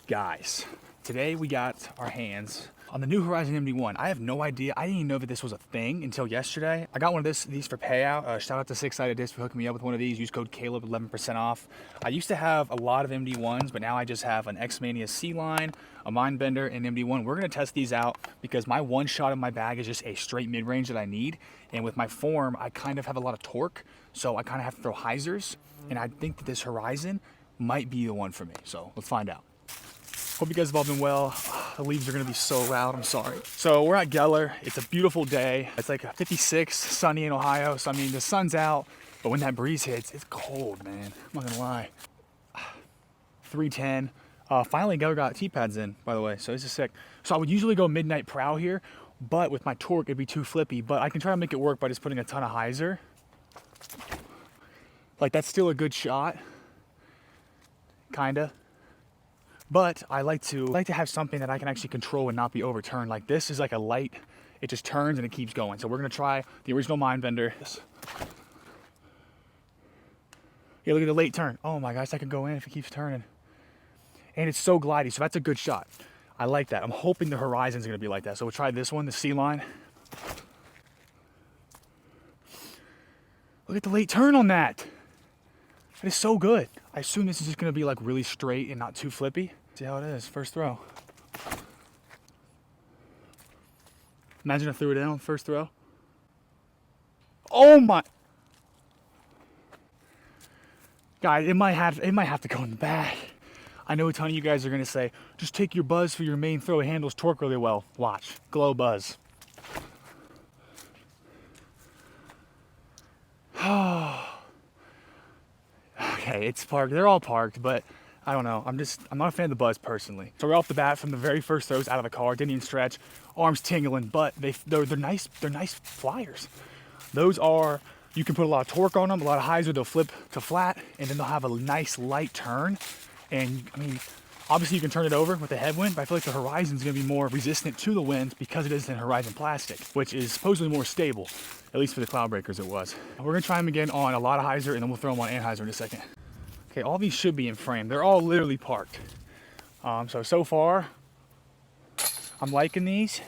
Guys, today we got our hands on the new Horizon MD1. I have no idea. I didn't even know that this was a thing until yesterday. I got one of these for payout. Shout out to Six Sided Disc for hooking me up with one of these. Use code Caleb, 11% off. I used to have a lot of MD1s, but now I just have an Discmania C line, a Mindbender, and MD1. We're gonna test these out because my one shot in my bag is just a straight mid-range that I need. And with my form, I kind of have a lot of torque, so I kind of have to throw hyzers. And I think that this Horizon might be the one for me. So let's find out. Hope you guys have all been well. The leaves are gonna be so loud, I'm sorry. So we're at Geller. It's a beautiful day. It's like 56, sunny in Ohio. So I mean, the sun's out, but when that breeze hits, it's cold, man. I'm not gonna lie. 310. Finally, Geller got T-pads in, by the way, so this is sick. So I would usually go midnight prow here, but with my torque, it'd be too flippy. But I can try to make it work by just putting a ton of hyzer. Like, that's still a good shot, kinda. But I like to have something that I can actually control and not be overturned. Like, this is like a light, it just turns and it keeps going. So we're gonna try the original Mindbender. Yeah, look at the late turn. Oh my gosh, that could go in if it keeps turning. And it's so glidey, so that's a good shot. I like that. I'm hoping the Horizon's gonna be like that. So we'll try this one, the C line. Look at the late turn on that. That is so good. I assume this is just gonna be like really straight and not too flippy. See how it is, first throw. Imagine I threw it in on the first throw. Oh my. Guys, it might have to go in the bag. I know a ton of you guys are gonna say, just take your buzz for your main throw, it handles torque really well. Watch, glow buzz. Okay, it's parked, they're all parked, but I don't know, I'm not a fan of the buzz personally. So we're off the bat from the very first throws out of the car, didn't even stretch, arms tingling, but they're nice flyers. Those are, you can put a lot of torque on them, a lot of hyzer, they'll flip to flat, and then they'll have a nice light turn. And I mean, obviously you can turn it over with the headwind, but I feel like the Horizon's gonna be more resistant to the wind because it is in Horizon plastic, which is supposedly more stable, at least for the cloud breakers it was. We're gonna try them again on a lot of hyzer, and then we'll throw them on anhyzer in a second. Okay, all these should be in frame. They're all literally parked. So far, I'm liking these.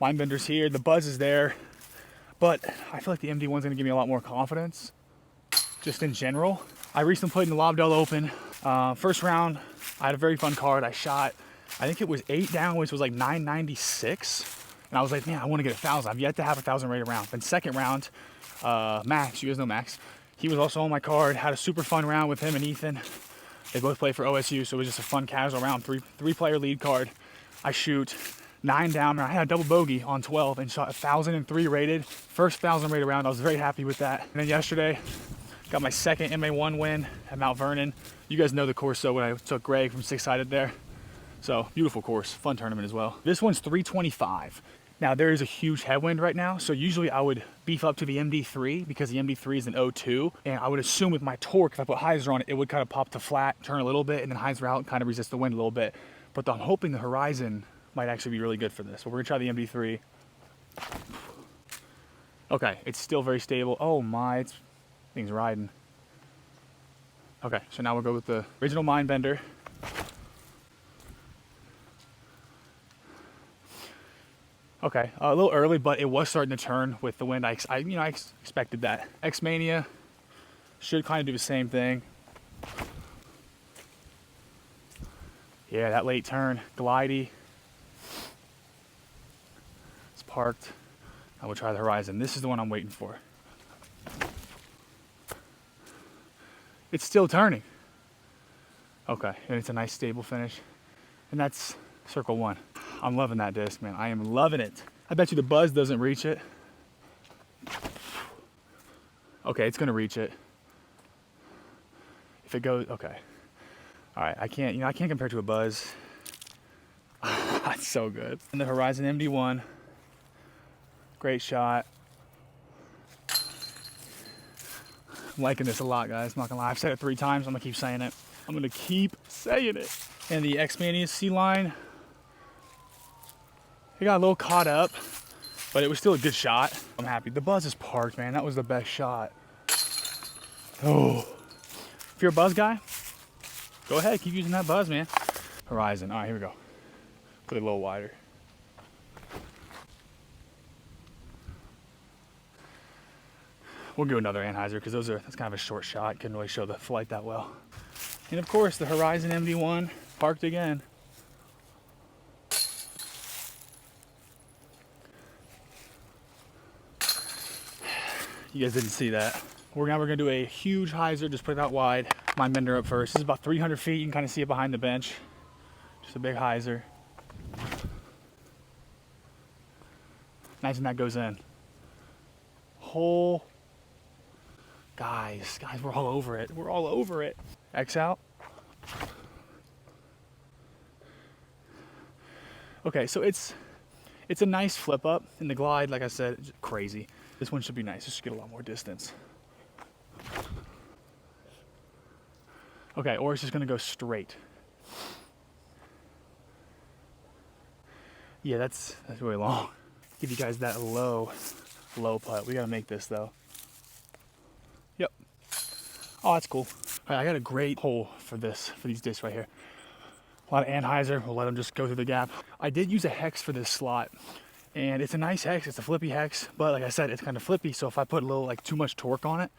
Mindbender's here, the buzz is there, but I feel like the MD1's gonna give me a lot more confidence, just in general. I recently played in the Lobdell Open. First round, I had a very fun card. I shot, I think it was 8 down, which was like 996. And I was like, man, I wanna get 1,000. I've yet to have 1,000 rated round. Then second round, Max, you guys know Max. He was also on my card, had a super fun round with him and Ethan. They both play for OSU, so it was just a fun casual round, three player lead card. I shoot 9 down, and I had a double bogey on 12 and shot 1,003 rated. First 1,000 rated round, I was very happy with that. And then yesterday, got my second MA1 win at Mount Vernon. You guys know the course, so when I took Greg from Six Sided there. So beautiful course, fun tournament as well. This one's 325. Now there is a huge headwind right now, so usually I would beef up to the MD3 because the MD3 is an 02, and I would assume with my torque, if I put hyzer on it, it would kind of pop to flat, turn a little bit, and then hyzer out and kind of resist the wind a little bit. But I'm hoping the Horizon might actually be really good for this. So we're gonna try the MD3. Okay, it's still very stable. Oh my, thing's riding. Okay, so now we'll go with the original Mindbender. Okay, a little early, but it was starting to turn with the wind. I expected that. Discmania should kind of do the same thing. Yeah, that late turn, glidey. It's parked. I will try the Horizon. This is the one I'm waiting for. It's still turning. Okay, and it's a nice stable finish. And that's circle 1. I'm loving that disc, man. I am loving it. I bet you the buzz doesn't reach it. Okay, it's gonna reach it. If it goes, okay. All right, I can't compare to a buzz. That's so good. And the Horizon MD1, great shot. I'm liking this a lot, guys, I'm not gonna lie. I've said it 3 times, I'm gonna keep saying it. I'm gonna keep saying it. And the Discmania C line, it got a little caught up, but it was still a good shot. I'm happy. The buzz is parked, man. That was the best shot. Oh. If you're a buzz guy, go ahead, keep using that buzz, man. Horizon. All right, here we go. Put it a little wider. We'll do another anhyzer because that's kind of a short shot. Couldn't really show the flight that well. And of course, the Horizon MD1 parked again. You guys didn't see that. Now we're gonna do a huge hyzer, just put it out wide. Mind bender up first. This is about 300 feet. You can kind of see it behind the bench. Just a big hyzer. Nice, and that goes in. Whole. Guys, we're all over it. We're all over it. X out. Okay, so it's a nice flip up, and the glide, like I said, is crazy. This one should be nice. Just should get a lot more distance. Okay, or it's just gonna go straight. Yeah, that's really long. Give you guys that low putt. We gotta make this though. Yep. Oh, that's cool. All right, I got a great hole for these discs right here. A lot of anhyzer. We'll let them just go through the gap. I did use a hex for this slot, and it's a nice hex. It's a flippy hex, but like I said, it's kind of flippy. So if I put a little too much torque on it,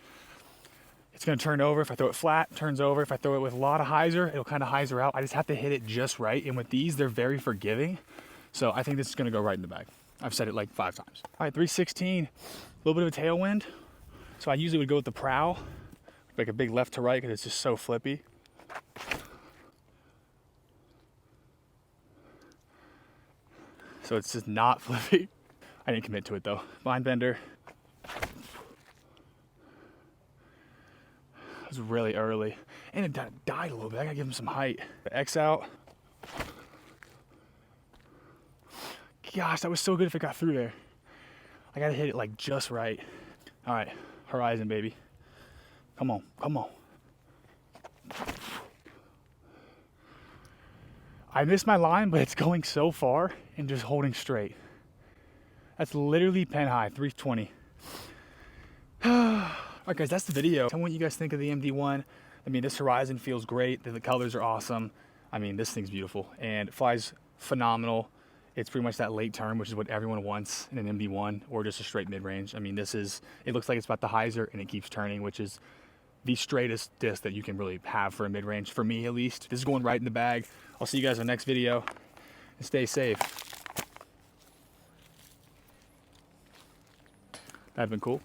it's gonna turn over. If I throw it flat, it turns over. If I throw it with a lot of hyzer, it'll kind of hyzer out. I just have to hit it just right. And with these, they're very forgiving. So I think this is gonna go right in the bag. I've said it like 5 times. All right, 316, a little bit of a tailwind. So I usually would go with the prow, like a big left to right because it's just so flippy. So it's just not flippy. I didn't commit to it though. Mind bender. It was really early. And it died a little bit. I gotta give him some height. X out. Gosh, that was so good if it got through there. I gotta hit it like just right. All right, Horizon, baby. Come on, come on. I missed my line, but it's going so far and just holding straight. That's literally pen high, 320. All right, guys, that's the video. Tell me what you guys think of the MD1. I mean, this Horizon feels great. The colors are awesome. I mean, this thing's beautiful and it flies phenomenal. It's pretty much that late term, which is what everyone wants in an MD1 or just a straight mid-range. I mean, it looks like it's about the hyzer and it keeps turning, which is the straightest disc that you can really have for a mid-range, for me at least. This is going right in the bag. I'll see you guys in the next video, and stay safe. That'd been cool.